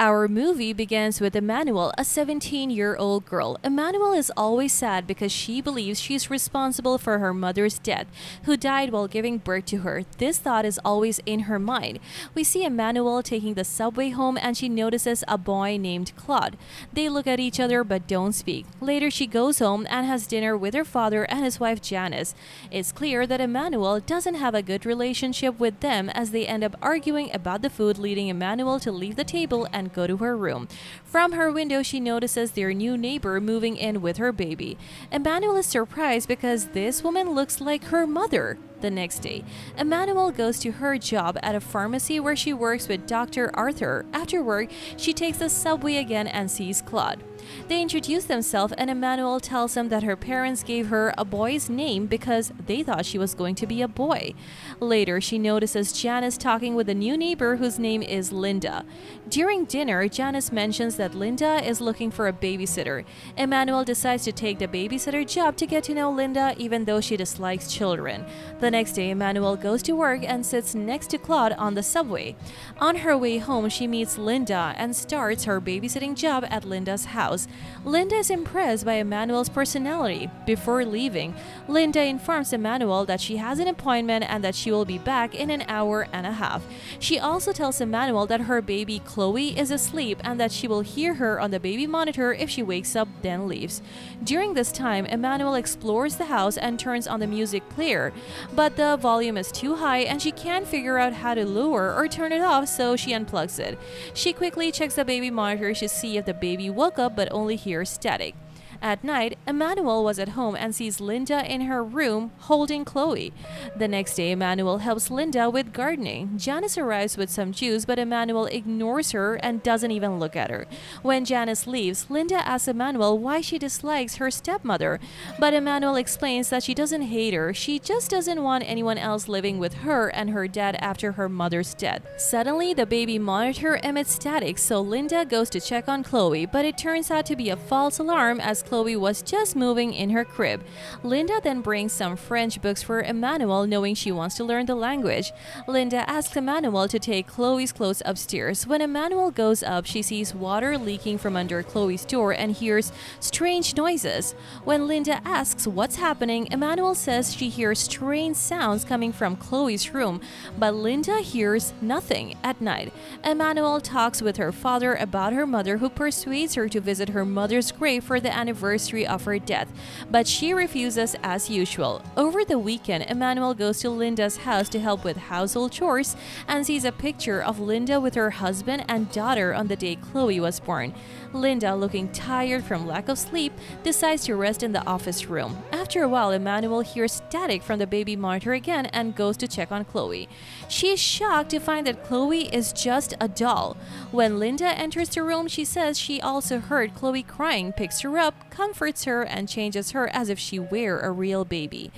Our movie begins with Emmanuel, a 17-year-old girl. Emmanuel is always sad because she believes she's responsible for her mother's death, who died while giving birth to her. This thought is always in her mind. We see Emmanuel taking the subway home and she notices a boy named Claude. They look at each other but don't speak. Later, she goes home and has dinner with her father and his wife Janice. It's clear that Emmanuel doesn't have a good relationship with them as they end up arguing about the food, leading Emmanuel to leave the table and go to her room. From her window, she notices their new neighbor moving in with her baby. Emmanuel is surprised because this woman looks like her mother. The next day, Emmanuel goes to her job at a pharmacy where she works with Dr. Arthur. After work, she takes the subway again and sees Claude. They introduce themselves and Emmanuel tells him that her parents gave her a boy's name because they thought she was going to be a boy. Later, she notices Janice talking with a new neighbor whose name is Linda. During dinner, Janice mentions that Linda is looking for a babysitter. Emmanuel decides to take the babysitter job to get to know Linda even though she dislikes children. The next day, Emmanuel goes to work and sits next to Claude on the subway. On her way home, she meets Linda and starts her babysitting job at Linda's house. Linda is impressed by Emmanuel's personality. Before leaving, Linda informs Emmanuel that she has an appointment and that she will be back in an hour and a half. She also tells Emmanuel that her baby Chloe is asleep and that she will hear her on the baby monitor if she wakes up, then leaves. During this time, Emmanuel explores the house and turns on the music player, but the volume is too high and she can't figure out how to lower or turn it off, so she unplugs it. She quickly checks the baby monitor to see if the baby woke up but only hears static. At night, Emmanuel was at home and sees Linda in her room holding Chloe. The next day, Emmanuel helps Linda with gardening. Janice arrives with some juice, but Emmanuel ignores her and doesn't even look at her. When Janice leaves, Linda asks Emmanuel why she dislikes her stepmother, but Emmanuel explains that she doesn't hate her, she just doesn't want anyone else living with her and her dad after her mother's death. Suddenly, the baby monitor emits static, so Linda goes to check on Chloe, but it turns out to be a false alarm as Chloe was just moving in her crib. Linda then brings some French books for Emmanuel, knowing she wants to learn the language. Linda asks Emmanuel to take Chloe's clothes upstairs. When Emmanuel goes up, she sees water leaking from under Chloe's door and hears strange noises. When Linda asks what's happening, Emmanuel says she hears strange sounds coming from Chloe's room, but Linda hears nothing. At night, Emmanuel talks with her father about her mother, who persuades her to visit her mother's grave for the anniversary of her death, but she refuses as usual. Over the weekend, Emmanuel goes to Linda's house to help with household chores and sees a picture of Linda with her husband and daughter on the day Chloe was born. Linda, looking tired from lack of sleep, decides to rest in the office room. After a while, Emmanuel hears static from the baby monitor again and goes to check on Chloe. She is shocked to find that Chloe is just a doll. When Linda enters the room, she says she also heard Chloe crying, picks her up, comforts her, and changes her as if she were a real baby.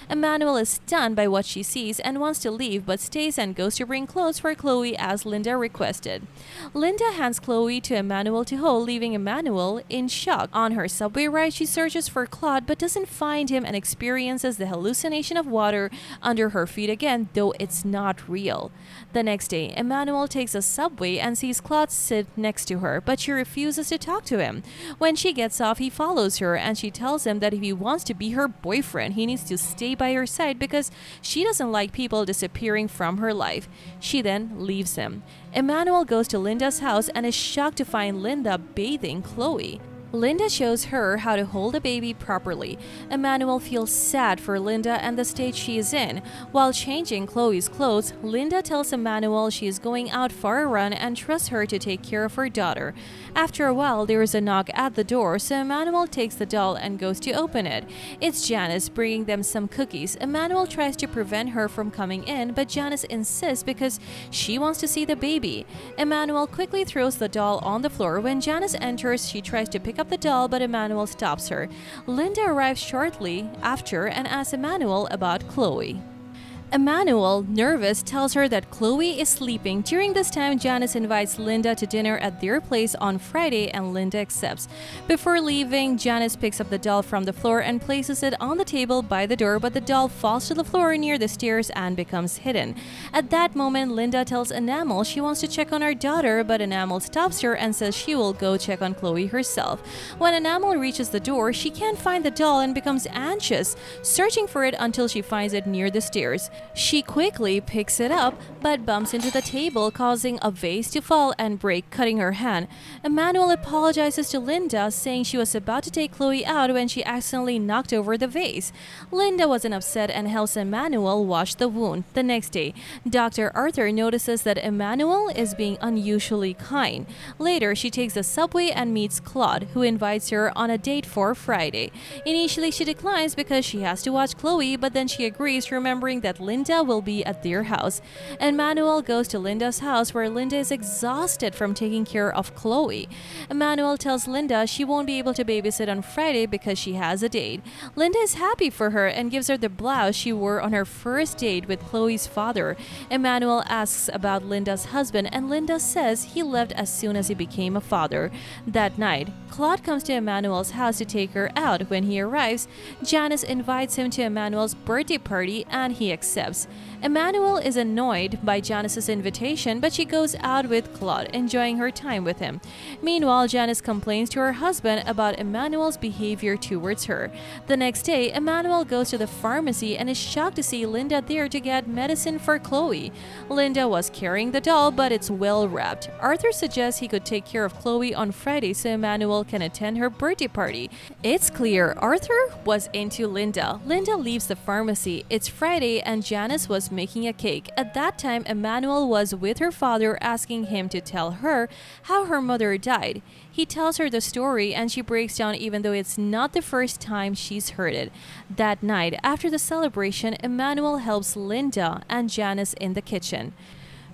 Emmanuel is stunned by what she sees and wants to leave, but stays and goes to bring clothes for Chloe as Linda requested. Linda hands Chloe to Emmanuel to hold, leaving Emmanuel in shock. On her subway ride, she searches for Claude but doesn't find him and experiences the hallucination of water under her feet again, though it's not real. The next day, Emmanuel takes a subway and sees Claude sit next to her, but she refuses to talk to him. When she gets off, he follows her and she tells him that if he wants to be her boyfriend, he needs to stay by her side because she doesn't like people disappearing from her life. She then leaves him. Emmanuel goes to Linda's house and is shocked to find Linda bathing Chloe. Linda shows her how to hold a baby properly. Emmanuel feels sad for Linda and the state she is in. While changing Chloe's clothes, Linda tells Emmanuel she is going out for a run and trusts her to take care of her daughter. After a while, there is a knock at the door, so Emmanuel takes the doll and goes to open it. It's Janice bringing them some cookies. Emmanuel tries to prevent her from coming in, but Janice insists because she wants to see the baby. Emmanuel quickly throws the doll on the floor. When Janice enters, she tries to pick up the doll, but Emmanuel stops her. Linda arrives shortly after and asks Emmanuel about Chloe. Emmanuel, nervous, tells her that Chloe is sleeping. During this time, Janice invites Linda to dinner at their place on Friday and Linda accepts. Before leaving, Janice picks up the doll from the floor and places it on the table by the door, but the doll falls to the floor near the stairs and becomes hidden. At that moment, Linda tells Enamel she wants to check on her daughter, but Enamel stops her and says she will go check on Chloe herself. When Enamel reaches the door, she can't find the doll and becomes anxious, searching for it until she finds it near the stairs. She quickly picks it up, but bumps into the table, causing a vase to fall and break, cutting her hand. Emmanuel apologizes to Linda, saying she was about to take Chloe out when she accidentally knocked over the vase. Linda wasn't upset and helps Emmanuel wash the wound. The next day, Dr. Arthur notices that Emmanuel is being unusually kind. Later, she takes the subway and meets Claude, who invites her on a date for Friday. Initially, she declines because she has to watch Chloe, but then she agrees, remembering that Linda will be at their house. Emmanuel goes to Linda's house, where Linda is exhausted from taking care of Chloe. Emmanuel tells Linda she won't be able to babysit on Friday because she has a date. Linda is happy for her and gives her the blouse she wore on her first date with Chloe's father. Emmanuel asks about Linda's husband, and Linda says he left as soon as he became a father. That night, Claude comes to Emmanuel's house to take her out. When he arrives, Janice invites him to Emmanuel's birthday party and he accepts. Emmanuel is annoyed by Janice's invitation, but she goes out with Claude, enjoying her time with him. Meanwhile, Janice complains to her husband about Emmanuel's behavior towards her. The next day, Emmanuel goes to the pharmacy and is shocked to see Linda there to get medicine for Chloe. Linda was carrying the doll, but it's well wrapped. Arthur suggests he could take care of Chloe on Friday so Emmanuel can attend her birthday party. It's clear Arthur was into Linda. Linda leaves the pharmacy. It's Friday and Janice was making a cake. At that time, Emmanuel was with her father, asking him to tell her how her mother died. He tells her the story and she breaks down, even though it's not the first time she's heard it. That night, after the celebration, Emmanuel helps Linda and Janice in the kitchen.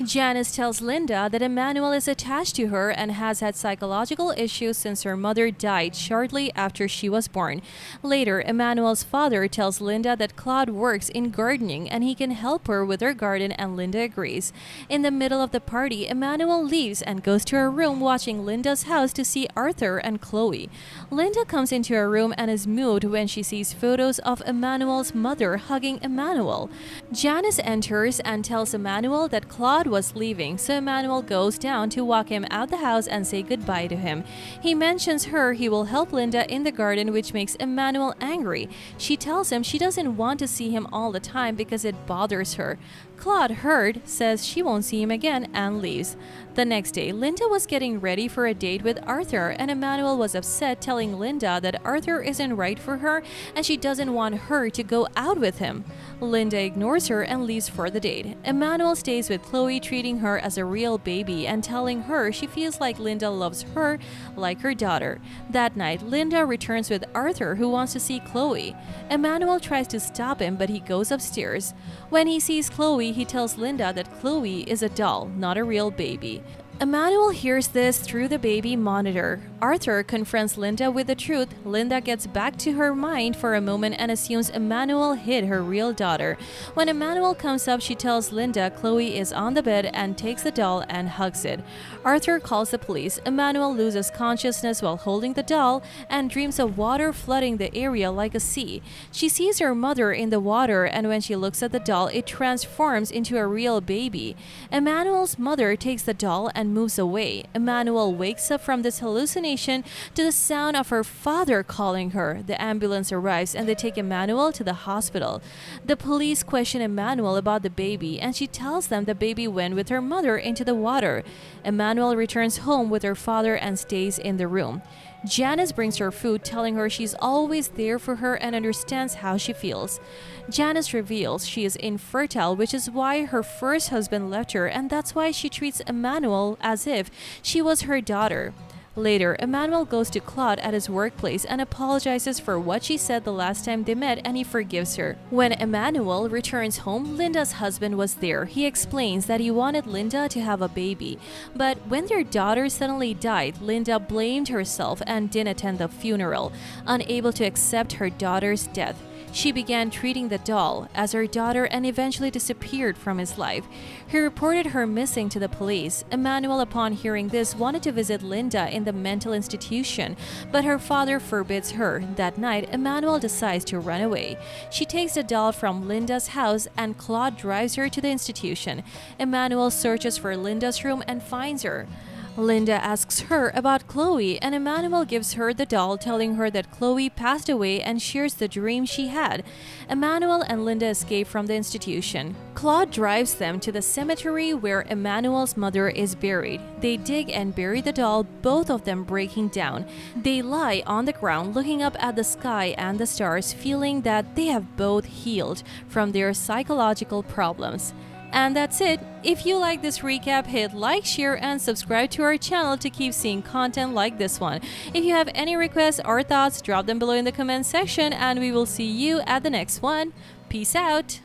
Janice tells Linda that Emmanuel is attached to her and has had psychological issues since her mother died shortly after she was born. Later, Emmanuel's father tells Linda that Claude works in gardening and he can help her with her garden, and Linda agrees. In the middle of the party, Emmanuel leaves and goes to her room, watching Linda's house to see Arthur and Chloe. Linda comes into her room and is moved when she sees photos of Emmanuel's mother hugging Emmanuel. Janice enters and tells Emmanuel that Claude was leaving, so Emmanuel goes down to walk him out the house and say goodbye to him. He mentions he will help Linda in the garden, which makes Emmanuel angry. She tells him she doesn't want to see him all the time because it bothers her. Claude heard, says she won't see him again, and leaves. The next day, Linda was getting ready for a date with Arthur, and Emmanuel was upset, telling Linda that Arthur isn't right for her and she doesn't want her to go out with him. Linda ignores her and leaves for the date. Emmanuel stays with Chloe, treating her as a real baby and telling her she feels like Linda loves her like her daughter. That night, Linda returns with Arthur, who wants to see Chloe. Emmanuel tries to stop him, but he goes upstairs. When he sees Chloe, he tells Linda that Chloe is a doll, not a real baby. Emmanuel hears this through the baby monitor. Arthur confronts Linda with the truth. Linda gets back to her mind for a moment and assumes Emmanuel hid her real daughter. When Emmanuel comes up, she tells Linda Chloe is on the bed and takes the doll and hugs it. Arthur calls the police. Emmanuel loses consciousness while holding the doll and dreams of water flooding the area like a sea. She sees her mother in the water, and when she looks at the doll, it transforms into a real baby. Emmanuel's mother takes the doll and moves away. Emmanuel wakes up from this hallucination to the sound of her father calling her. The ambulance arrives and they take Emmanuel to the hospital. The police question Emmanuel about the baby, and she tells them the baby went with her mother into the water. Emmanuel returns home with her father and stays in the room. Janice brings her food, telling her she's always there for her and understands how she feels. Janice reveals she is infertile, which is why her first husband left her, and that's why she treats Emmanuel as if she was her daughter. Later, Emmanuel goes to Claude at his workplace and apologizes for what she said the last time they met, and he forgives her. When Emmanuel returns home, Linda's husband was there. He explains that he wanted Linda to have a baby, but when their daughter suddenly died, Linda blamed herself and didn't attend the funeral, unable to accept her daughter's death. She began treating the doll as her daughter and eventually disappeared from his life. He reported her missing to the police. Emmanuel, upon hearing this, wanted to visit Linda in the mental institution, but her father forbids her. That night, Emmanuel decides to run away. She takes the doll from Linda's house and Claude drives her to the institution. Emmanuel searches for Linda's room and finds her. Linda asks her about Chloe, and Emmanuel gives her the doll, telling her that Chloe passed away and shares the dream she had. Emmanuel and Linda escape from the institution. Claude drives them to the cemetery where Emmanuel's mother is buried. They dig and bury the doll, both of them breaking down. They lie on the ground looking up at the sky and the stars, feeling that they have both healed from their psychological problems. And that's it. If you like this recap, hit like, share, and subscribe to our channel to keep seeing content like this one. If you have any requests or thoughts, drop them below in the comment section, and we will see you at the next one. Peace out!